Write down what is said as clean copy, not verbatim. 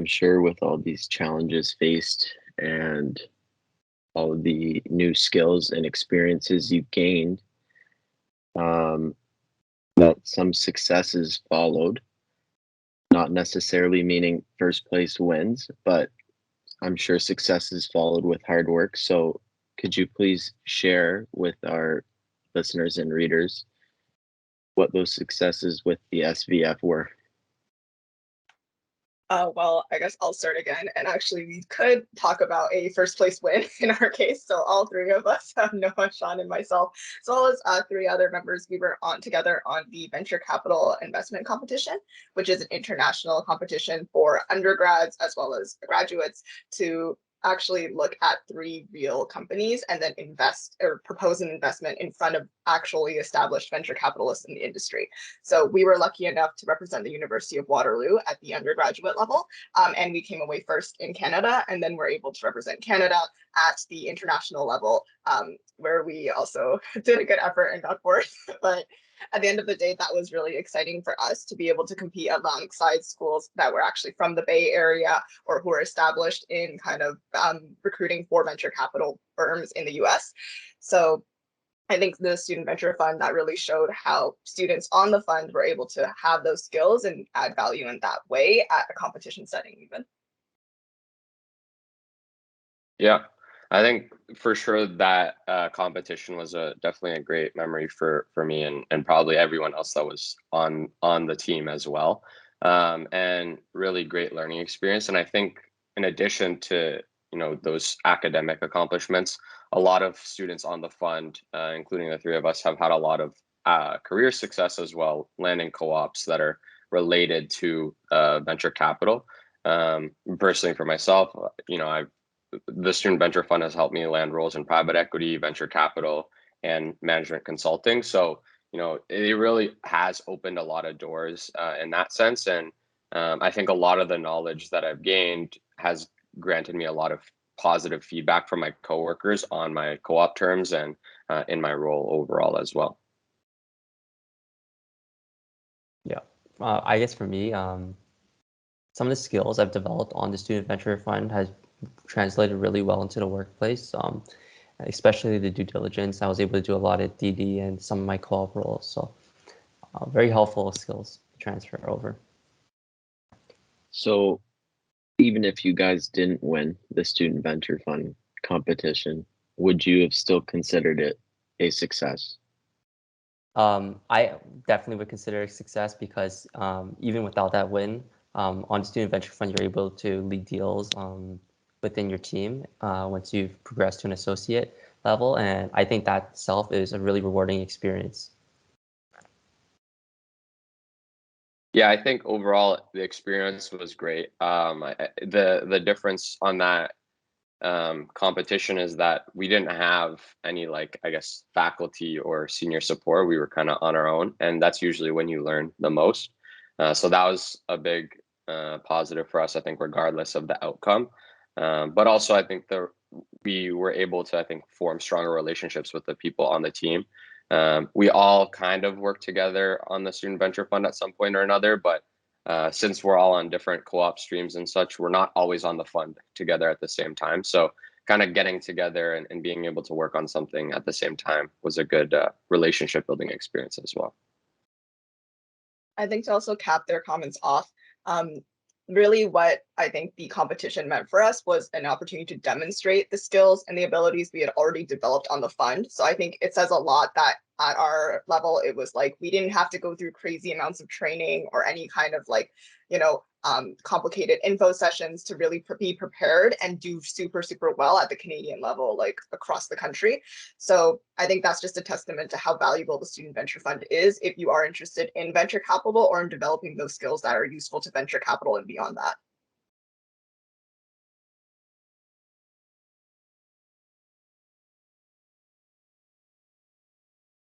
I'm sure with all these challenges faced and all of the new skills and experiences you've gained, um, that some successes followed, not necessarily meaning first place wins, but I'm sure successes followed with hard work. So could you please share with our listeners and readers what those successes with the SVF were? Well, I guess I'll start again. And actually, we could talk about a first place win in our case. So all three of us, Noah, Sean, and myself, as well as three other members, we were on together on the venture capital investment competition, which is an international competition for undergrads as well as graduates to actually look at three real companies and then invest or propose an investment in front of actually established venture capitalists in the industry. So we were lucky enough to represent the University of Waterloo at the undergraduate level, and we came away first in Canada, and then we're able to represent Canada at the international level, where we also did a good effort and got fourth. But at the end of the day, that was really exciting for us to be able to compete alongside schools that were actually from the Bay Area or who are established in kind of recruiting for venture capital firms in the US. So I think the Student Venture Fund, that really showed how students on the fund were able to have those skills and add value in that way at a competition setting even. Yeah, I think for sure that competition was definitely a great memory for me and probably everyone else that was on the team as well, and really great learning experience. And I think in addition to those academic accomplishments, a lot of students on the fund, including the three of us, have had a lot of career success as well, landing co-ops that are related to venture capital. Personally, for myself, the Student Venture Fund has helped me land roles in private equity, venture capital, and management consulting. So, it really has opened a lot of doors in that sense. And I think a lot of the knowledge that I've gained has granted me a lot of positive feedback from my coworkers on my co-op terms and in my role overall as well. Yeah, I guess for me, some of the skills I've developed on the Student Venture Fund has translated really well into the workplace, especially the due diligence. I was able to do a lot of DD and some of my co-op roles, so very helpful skills to transfer over. So even if you guys didn't win the Student Venture Fund competition, would you have still considered it a success? I definitely would consider it a success because even without that win, on Student Venture Fund, you're able to lead deals within your team once you've progressed to an associate level. And I think that itself is a really rewarding experience. Yeah, I think overall the experience was great. The difference on that competition is that we didn't have any, faculty or senior support. We were kind of on our own, and that's usually when you learn the most. So that was a big positive for us, I think, regardless of the outcome. But also, I think we were able to, form stronger relationships with the people on the team. We all kind of work together on the Student Venture Fund at some point or another, but since we're all on different co-op streams and such, we're not always on the fund together at the same time. So kind of getting together and being able to work on something at the same time was a good relationship building experience as well. I think to also cap their comments off, really what I think the competition meant for us was an opportunity to demonstrate the skills and the abilities we had already developed on the fund. So I think it says a lot that at our level, it was like we didn't have to go through crazy amounts of training or any kind of complicated info sessions to really be prepared and do super, super well at the Canadian level, like across the country. So I think that's just a testament to how valuable the Student Venture Fund is if you are interested in venture capital or in developing those skills that are useful to venture capital and beyond that.